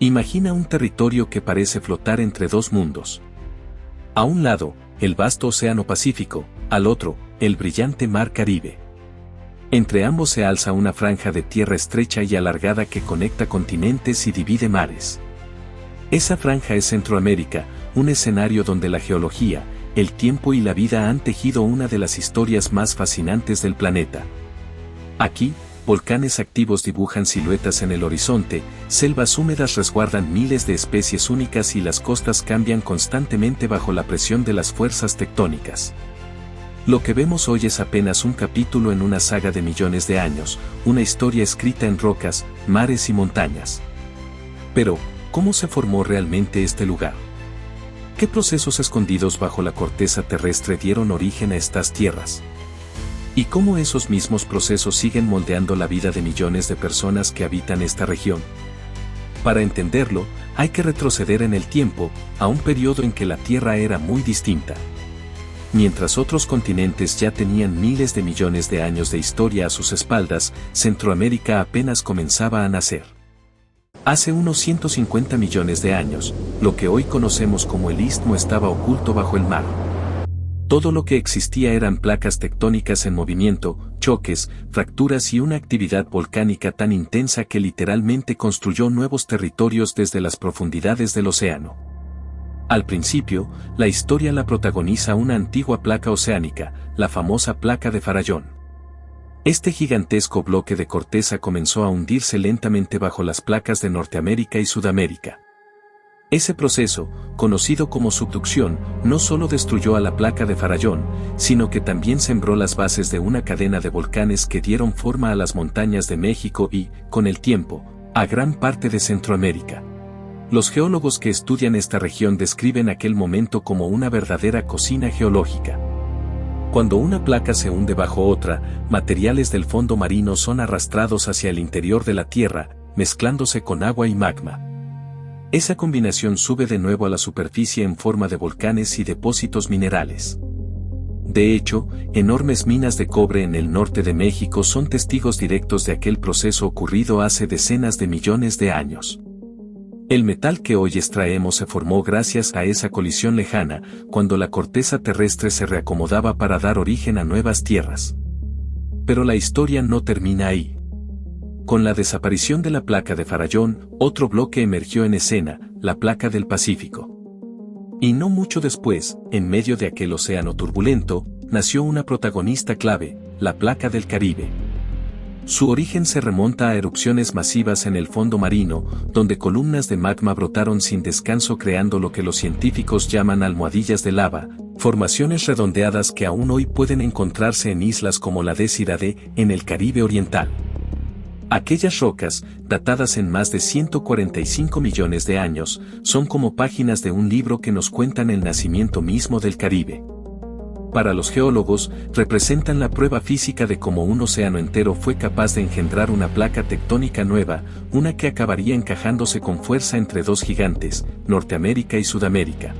Imagina un territorio que parece flotar entre dos mundos. A un lado, el vasto Océano Pacífico, al otro, el brillante Mar Caribe. Entre ambos se alza una franja de tierra estrecha y alargada que conecta continentes y divide mares. Esa franja es Centroamérica, un escenario donde la geología, el tiempo y la vida han tejido una de las historias más fascinantes del planeta. Aquí, volcanes activos dibujan siluetas en el horizonte, selvas húmedas resguardan miles de especies únicas y las costas cambian constantemente bajo la presión de las fuerzas tectónicas. Lo que vemos hoy es apenas un capítulo en una saga de millones de años, una historia escrita en rocas, mares y montañas. Pero, ¿cómo se formó realmente este lugar? ¿Qué procesos escondidos bajo la corteza terrestre dieron origen a estas tierras? ¿Y cómo esos mismos procesos siguen moldeando la vida de millones de personas que habitan esta región? Para entenderlo, hay que retroceder en el tiempo, a un periodo en que la Tierra era muy distinta. Mientras otros continentes ya tenían miles de millones de años de historia a sus espaldas, Centroamérica apenas comenzaba a nacer. Hace unos 150 millones de años, lo que hoy conocemos como el Istmo estaba oculto bajo el mar. Todo lo que existía eran placas tectónicas en movimiento, choques, fracturas y una actividad volcánica tan intensa que literalmente construyó nuevos territorios desde las profundidades del océano. Al principio, la historia la protagoniza una antigua placa oceánica, la famosa placa de Farallón. Este gigantesco bloque de corteza comenzó a hundirse lentamente bajo las placas de Norteamérica y Sudamérica. Ese proceso, conocido como subducción, no solo destruyó a la placa de Farallón, sino que también sembró las bases de una cadena de volcanes que dieron forma a las montañas de México y, con el tiempo, a gran parte de Centroamérica. Los geólogos que estudian esta región describen aquel momento como una verdadera cocina geológica. Cuando una placa se hunde bajo otra, materiales del fondo marino son arrastrados hacia el interior de la Tierra, mezclándose con agua y magma. Esa combinación sube de nuevo a la superficie en forma de volcanes y depósitos minerales. De hecho, enormes minas de cobre en el norte de México son testigos directos de aquel proceso ocurrido hace decenas de millones de años. El metal que hoy extraemos se formó gracias a esa colisión lejana, cuando la corteza terrestre se reacomodaba para dar origen a nuevas tierras. Pero la historia no termina ahí. Con la desaparición de la placa de Farallón, otro bloque emergió en escena, la placa del Pacífico. Y no mucho después, en medio de aquel océano turbulento, nació una protagonista clave, la placa del Caribe. Su origen se remonta a erupciones masivas en el fondo marino, donde columnas de magma brotaron sin descanso creando lo que los científicos llaman almohadillas de lava, formaciones redondeadas que aún hoy pueden encontrarse en islas como la de Sirade, en el Caribe oriental. Aquellas rocas, datadas en más de 145 millones de años, son como páginas de un libro que nos cuentan el nacimiento mismo del Caribe. Para los geólogos, representan la prueba física de cómo un océano entero fue capaz de engendrar una placa tectónica nueva, una que acabaría encajándose con fuerza entre dos gigantes, Norteamérica y Sudamérica.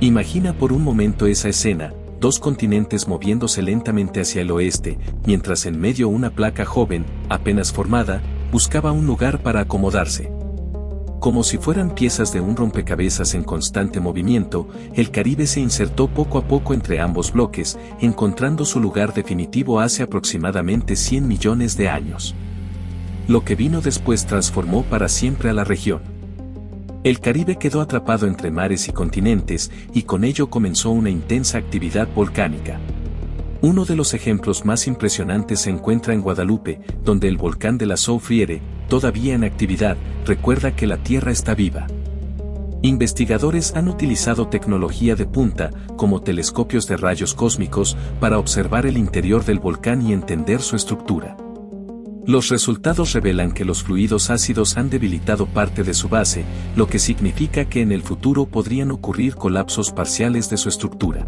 Imagina por un momento esa escena, dos continentes moviéndose lentamente hacia el oeste, mientras en medio una placa joven, apenas formada, buscaba un lugar para acomodarse. Como si fueran piezas de un rompecabezas en constante movimiento, el Caribe se insertó poco a poco entre ambos bloques, encontrando su lugar definitivo hace aproximadamente 100 millones de años. Lo que vino después transformó para siempre a la región. El Caribe quedó atrapado entre mares y continentes, y con ello comenzó una intensa actividad volcánica. Uno de los ejemplos más impresionantes se encuentra en Guadalupe, donde el volcán de la Soufriere, todavía en actividad, recuerda que la Tierra está viva. Investigadores han utilizado tecnología de punta, como telescopios de rayos cósmicos, para observar el interior del volcán y entender su estructura. Los resultados revelan que los fluidos ácidos han debilitado parte de su base, lo que significa que en el futuro podrían ocurrir colapsos parciales de su estructura.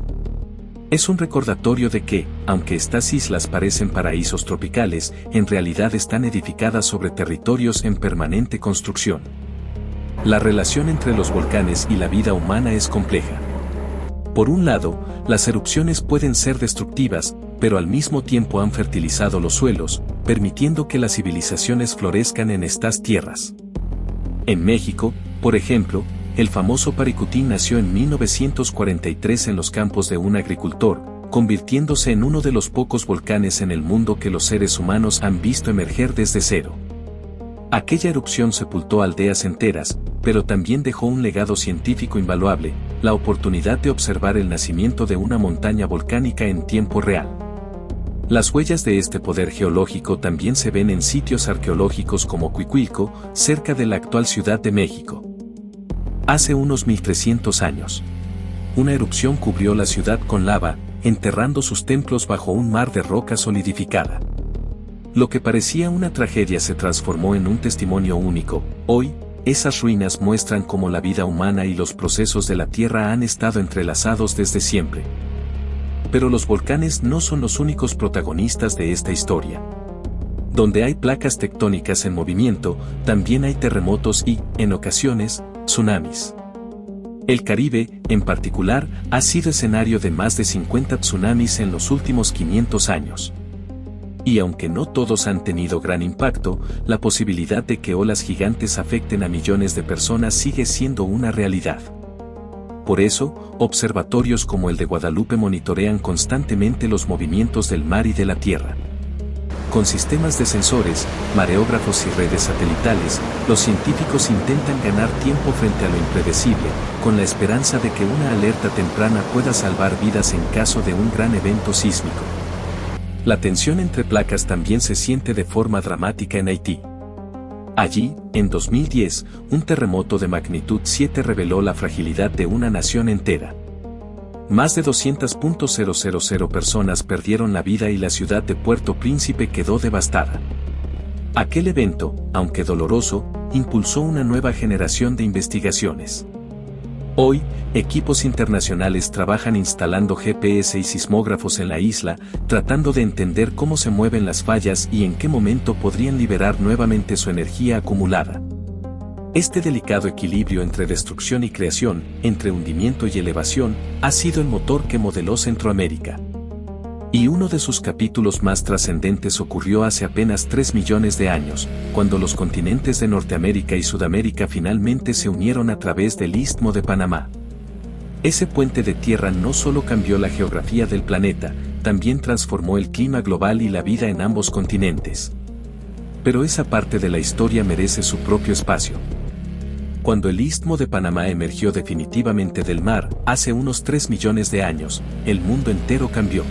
Es un recordatorio de que, aunque estas islas parecen paraísos tropicales, en realidad están edificadas sobre territorios en permanente construcción. La relación entre los volcanes y la vida humana es compleja. Por un lado, las erupciones pueden ser destructivas, pero al mismo tiempo han fertilizado los suelos, permitiendo que las civilizaciones florezcan en estas tierras. En México, por ejemplo, el famoso Paricutín nació en 1943 en los campos de un agricultor, convirtiéndose en uno de los pocos volcanes en el mundo que los seres humanos han visto emerger desde cero. Aquella erupción sepultó aldeas enteras, pero también dejó un legado científico invaluable, la oportunidad de observar el nacimiento de una montaña volcánica en tiempo real. Las huellas de este poder geológico también se ven en sitios arqueológicos como Cuicuilco, cerca de la actual Ciudad de México. Hace unos 1300 años, una erupción cubrió la ciudad con lava, enterrando sus templos bajo un mar de roca solidificada. Lo que parecía una tragedia se transformó en un testimonio único. Hoy, esas ruinas muestran cómo la vida humana y los procesos de la Tierra han estado entrelazados desde siempre. Pero los volcanes no son los únicos protagonistas de esta historia. Donde hay placas tectónicas en movimiento, también hay terremotos y, en ocasiones, tsunamis. El Caribe, en particular, ha sido escenario de más de 50 tsunamis en los últimos 500 años. Y aunque no todos han tenido gran impacto, la posibilidad de que olas gigantes afecten a millones de personas sigue siendo una realidad. Por eso, observatorios como el de Guadalupe monitorean constantemente los movimientos del mar y de la tierra. Con sistemas de sensores, mareógrafos y redes satelitales, los científicos intentan ganar tiempo frente a lo impredecible, con la esperanza de que una alerta temprana pueda salvar vidas en caso de un gran evento sísmico. La tensión entre placas también se siente de forma dramática en Haití. Allí, en 2010, un terremoto de magnitud 7 reveló la fragilidad de una nación entera. Más de 200.000 personas perdieron la vida y la ciudad de Puerto Príncipe quedó devastada. Aquel evento, aunque doloroso, impulsó una nueva generación de investigaciones. Hoy, equipos internacionales trabajan instalando GPS y sismógrafos en la isla, tratando de entender cómo se mueven las fallas y en qué momento podrían liberar nuevamente su energía acumulada. Este delicado equilibrio entre destrucción y creación, entre hundimiento y elevación, ha sido el motor que modeló Centroamérica. Y uno de sus capítulos más trascendentes ocurrió hace apenas 3 millones de años, cuando los continentes de Norteamérica y Sudamérica finalmente se unieron a través del Istmo de Panamá. Ese puente de tierra no solo cambió la geografía del planeta, también transformó el clima global y la vida en ambos continentes. Pero esa parte de la historia merece su propio espacio. Cuando el Istmo de Panamá emergió definitivamente del mar, hace unos 3 millones de años, el mundo entero cambió.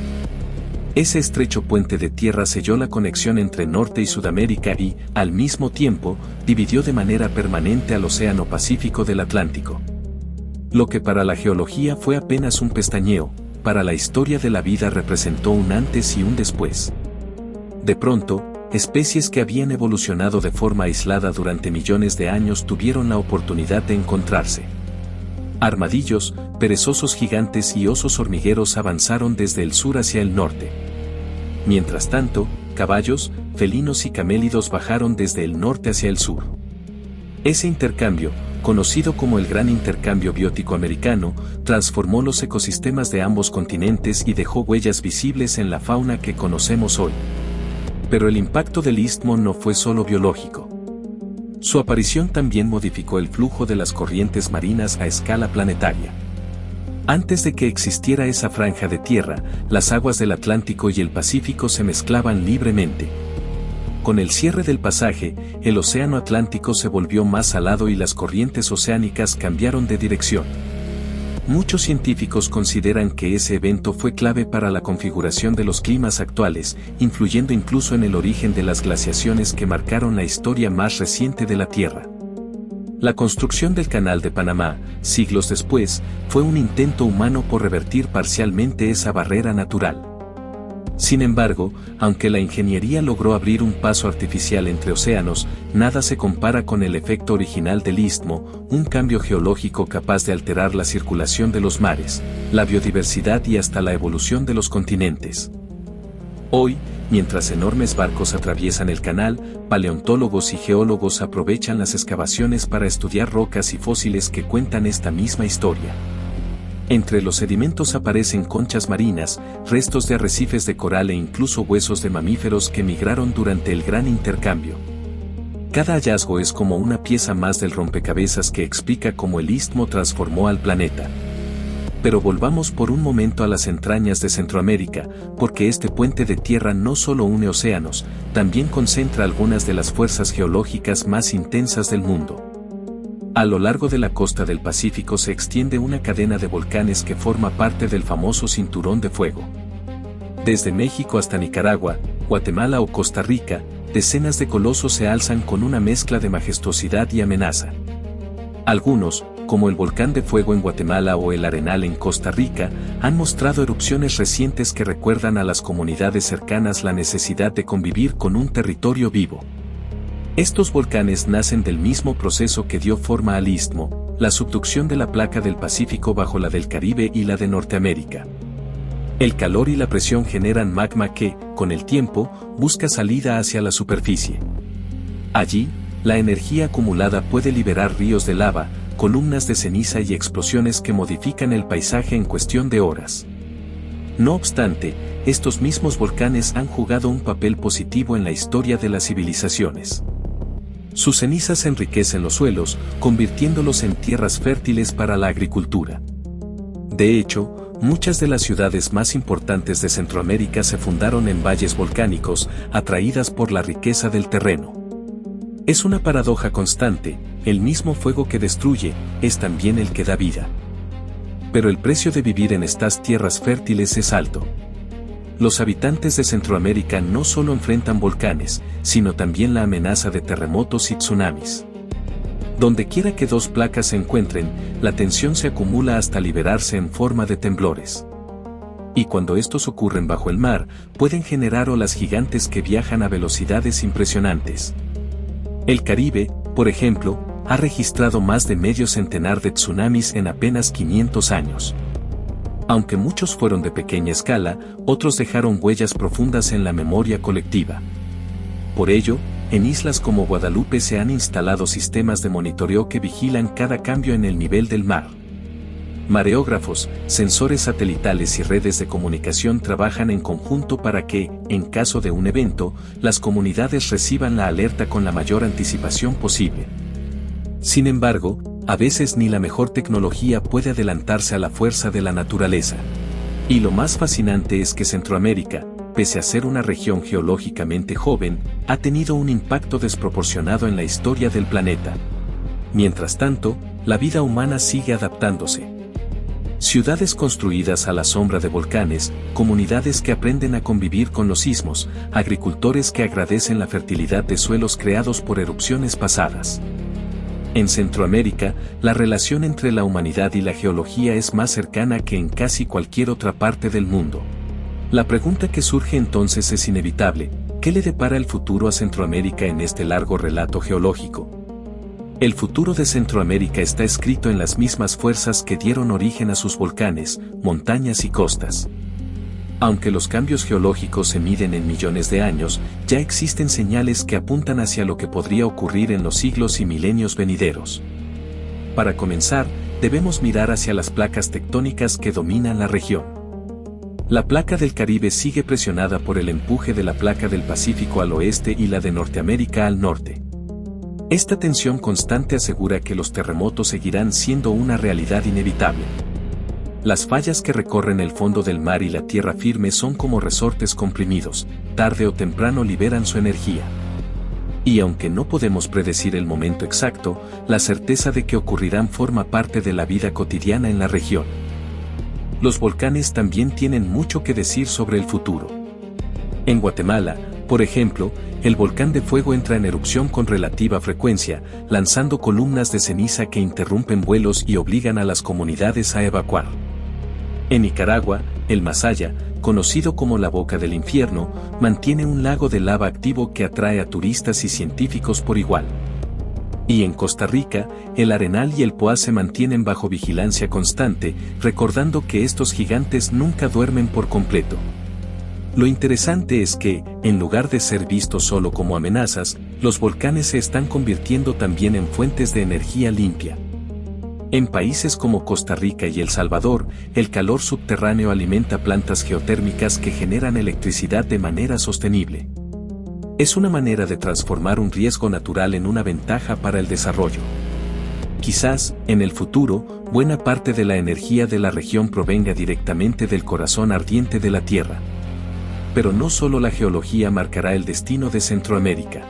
Ese estrecho puente de tierra selló la conexión entre Norte y Sudamérica y, al mismo tiempo, dividió de manera permanente al Océano Pacífico del Atlántico. Lo que para la geología fue apenas un pestañeo, para la historia de la vida representó un antes y un después. De pronto, especies que habían evolucionado de forma aislada durante millones de años tuvieron la oportunidad de encontrarse. Armadillos, perezosos gigantes y osos hormigueros avanzaron desde el sur hacia el norte. Mientras tanto, caballos, felinos y camélidos bajaron desde el norte hacia el sur. Ese intercambio, conocido como el Gran Intercambio Biótico Americano, transformó los ecosistemas de ambos continentes y dejó huellas visibles en la fauna que conocemos hoy. Pero el impacto del istmo no fue solo biológico. Su aparición también modificó el flujo de las corrientes marinas a escala planetaria. Antes de que existiera esa franja de tierra, las aguas del Atlántico y el Pacífico se mezclaban libremente. Con el cierre del pasaje, el océano Atlántico se volvió más salado y las corrientes oceánicas cambiaron de dirección. Muchos científicos consideran que ese evento fue clave para la configuración de los climas actuales, influyendo incluso en el origen de las glaciaciones que marcaron la historia más reciente de la Tierra. La construcción del Canal de Panamá, siglos después, fue un intento humano por revertir parcialmente esa barrera natural. Sin embargo, aunque la ingeniería logró abrir un paso artificial entre océanos, nada se compara con el efecto original del istmo, un cambio geológico capaz de alterar la circulación de los mares, la biodiversidad y hasta la evolución de los continentes. Hoy, mientras enormes barcos atraviesan el canal, paleontólogos y geólogos aprovechan las excavaciones para estudiar rocas y fósiles que cuentan esta misma historia. Entre los sedimentos aparecen conchas marinas, restos de arrecifes de coral e incluso huesos de mamíferos que migraron durante el gran intercambio. Cada hallazgo es como una pieza más del rompecabezas que explica cómo el istmo transformó al planeta. Pero volvamos por un momento a las entrañas de Centroamérica, porque este puente de tierra no solo une océanos, también concentra algunas de las fuerzas geológicas más intensas del mundo. A lo largo de la costa del Pacífico se extiende una cadena de volcanes que forma parte del famoso Cinturón de Fuego. Desde México hasta Nicaragua, Guatemala o Costa Rica, decenas de colosos se alzan con una mezcla de majestuosidad y amenaza. Algunos, como el volcán de fuego en Guatemala o el Arenal en Costa Rica, han mostrado erupciones recientes que recuerdan a las comunidades cercanas la necesidad de convivir con un territorio vivo. Estos volcanes nacen del mismo proceso que dio forma al istmo, la subducción de la placa del Pacífico bajo la del Caribe y la de Norteamérica. El calor y la presión generan magma que, con el tiempo, busca salida hacia la superficie. Allí, la energía acumulada puede liberar ríos de lava, columnas de ceniza y explosiones que modifican el paisaje en cuestión de horas. No obstante, estos mismos volcanes han jugado un papel positivo en la historia de las civilizaciones. Sus cenizas enriquecen los suelos, convirtiéndolos en tierras fértiles para la agricultura. De hecho, muchas de las ciudades más importantes de Centroamérica se fundaron en valles volcánicos, atraídas por la riqueza del terreno. Es una paradoja constante, el mismo fuego que destruye, es también el que da vida. Pero el precio de vivir en estas tierras fértiles es alto. Los habitantes de Centroamérica no solo enfrentan volcanes, sino también la amenaza de terremotos y tsunamis. Donde quiera que dos placas se encuentren, la tensión se acumula hasta liberarse en forma de temblores. Y cuando estos ocurren bajo el mar, pueden generar olas gigantes que viajan a velocidades impresionantes. El Caribe, por ejemplo, ha registrado más de medio centenar de tsunamis en apenas 500 años. Aunque muchos fueron de pequeña escala, otros dejaron huellas profundas en la memoria colectiva. Por ello, en islas como Guadalupe se han instalado sistemas de monitoreo que vigilan cada cambio en el nivel del mar. Mareógrafos, sensores satelitales y redes de comunicación trabajan en conjunto para que, en caso de un evento, las comunidades reciban la alerta con la mayor anticipación posible. Sin embargo, a veces ni la mejor tecnología puede adelantarse a la fuerza de la naturaleza. Y lo más fascinante es que Centroamérica, pese a ser una región geológicamente joven, ha tenido un impacto desproporcionado en la historia del planeta. Mientras tanto, la vida humana sigue adaptándose. Ciudades construidas a la sombra de volcanes, comunidades que aprenden a convivir con los sismos, agricultores que agradecen la fertilidad de suelos creados por erupciones pasadas. En Centroamérica, la relación entre la humanidad y la geología es más cercana que en casi cualquier otra parte del mundo. La pregunta que surge entonces es inevitable: ¿qué le depara el futuro a Centroamérica en este largo relato geológico? El futuro de Centroamérica está escrito en las mismas fuerzas que dieron origen a sus volcanes, montañas y costas. Aunque los cambios geológicos se miden en millones de años, ya existen señales que apuntan hacia lo que podría ocurrir en los siglos y milenios venideros. Para comenzar, debemos mirar hacia las placas tectónicas que dominan la región. La placa del Caribe sigue presionada por el empuje de la placa del Pacífico al oeste y la de Norteamérica al norte. Esta tensión constante asegura que los terremotos seguirán siendo una realidad inevitable. Las fallas que recorren el fondo del mar y la tierra firme son como resortes comprimidos, tarde o temprano liberan su energía. Y aunque no podemos predecir el momento exacto, la certeza de que ocurrirán forma parte de la vida cotidiana en la región. Los volcanes también tienen mucho que decir sobre el futuro. En Guatemala, por ejemplo, el volcán de fuego entra en erupción con relativa frecuencia, lanzando columnas de ceniza que interrumpen vuelos y obligan a las comunidades a evacuar. En Nicaragua, el Masaya, conocido como la Boca del Infierno, mantiene un lago de lava activo que atrae a turistas y científicos por igual. Y en Costa Rica, el Arenal y el Poás se mantienen bajo vigilancia constante, recordando que estos gigantes nunca duermen por completo. Lo interesante es que, en lugar de ser vistos solo como amenazas, los volcanes se están convirtiendo también en fuentes de energía limpia. En países como Costa Rica y El Salvador, el calor subterráneo alimenta plantas geotérmicas que generan electricidad de manera sostenible. Es una manera de transformar un riesgo natural en una ventaja para el desarrollo. Quizás, en el futuro, buena parte de la energía de la región provenga directamente del corazón ardiente de la Tierra. Pero no solo la geología marcará el destino de Centroamérica.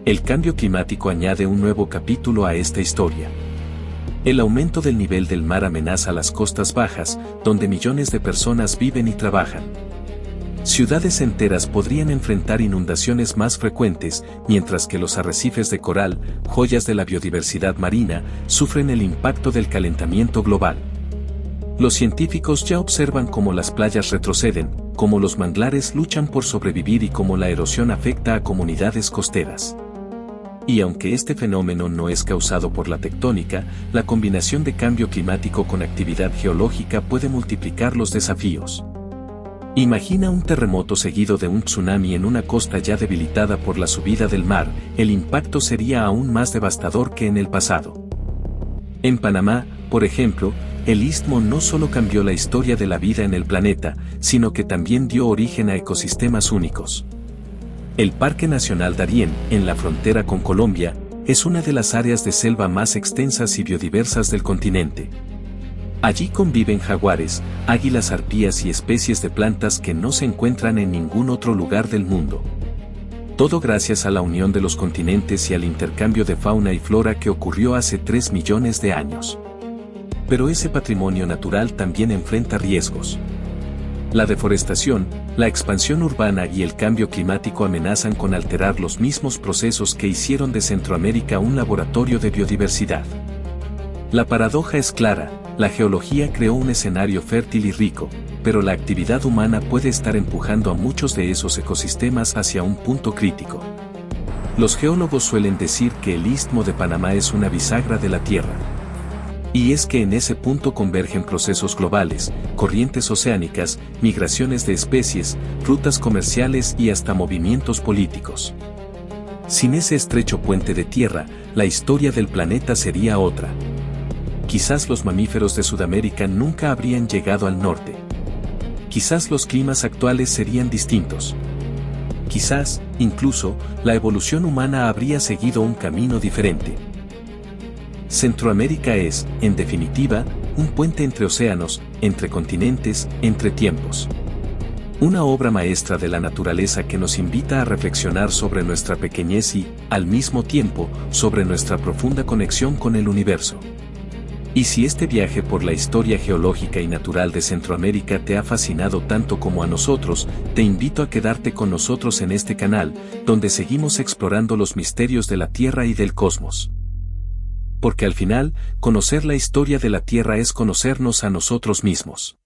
El cambio climático añade un nuevo capítulo a esta historia. El aumento del nivel del mar amenaza las costas bajas, donde millones de personas viven y trabajan. Ciudades enteras podrían enfrentar inundaciones más frecuentes, mientras que los arrecifes de coral, joyas de la biodiversidad marina, sufren el impacto del calentamiento global. Los científicos ya observan cómo las playas retroceden, cómo los manglares luchan por sobrevivir y cómo la erosión afecta a comunidades costeras. Y aunque este fenómeno no es causado por la tectónica, la combinación de cambio climático con actividad geológica puede multiplicar los desafíos. Imagina un terremoto seguido de un tsunami en una costa ya debilitada por la subida del mar, el impacto sería aún más devastador que en el pasado. En Panamá, por ejemplo, el istmo no solo cambió la historia de la vida en el planeta, sino que también dio origen a ecosistemas únicos. El Parque Nacional Darién, en la frontera con Colombia, es una de las áreas de selva más extensas y biodiversas del continente. Allí conviven jaguares, águilas arpías y especies de plantas que no se encuentran en ningún otro lugar del mundo. Todo gracias a la unión de los continentes y al intercambio de fauna y flora que ocurrió hace 3 millones de años. Pero ese patrimonio natural también enfrenta riesgos. La deforestación, la expansión urbana y el cambio climático amenazan con alterar los mismos procesos que hicieron de Centroamérica un laboratorio de biodiversidad. La paradoja es clara, la geología creó un escenario fértil y rico, pero la actividad humana puede estar empujando a muchos de esos ecosistemas hacia un punto crítico. Los geólogos suelen decir que el Istmo de Panamá es una bisagra de la Tierra. Y es que en ese punto convergen procesos globales, corrientes oceánicas, migraciones de especies, rutas comerciales y hasta movimientos políticos. Sin ese estrecho puente de tierra, la historia del planeta sería otra. Quizás los mamíferos de Sudamérica nunca habrían llegado al norte. Quizás los climas actuales serían distintos. Quizás, incluso, la evolución humana habría seguido un camino diferente. Centroamérica es, en definitiva, un puente entre océanos, entre continentes, entre tiempos. Una obra maestra de la naturaleza que nos invita a reflexionar sobre nuestra pequeñez y, al mismo tiempo, sobre nuestra profunda conexión con el universo. Y si este viaje por la historia geológica y natural de Centroamérica te ha fascinado tanto como a nosotros, te invito a quedarte con nosotros en este canal, donde seguimos explorando los misterios de la Tierra y del cosmos. Porque al final, conocer la historia de la Tierra es conocernos a nosotros mismos.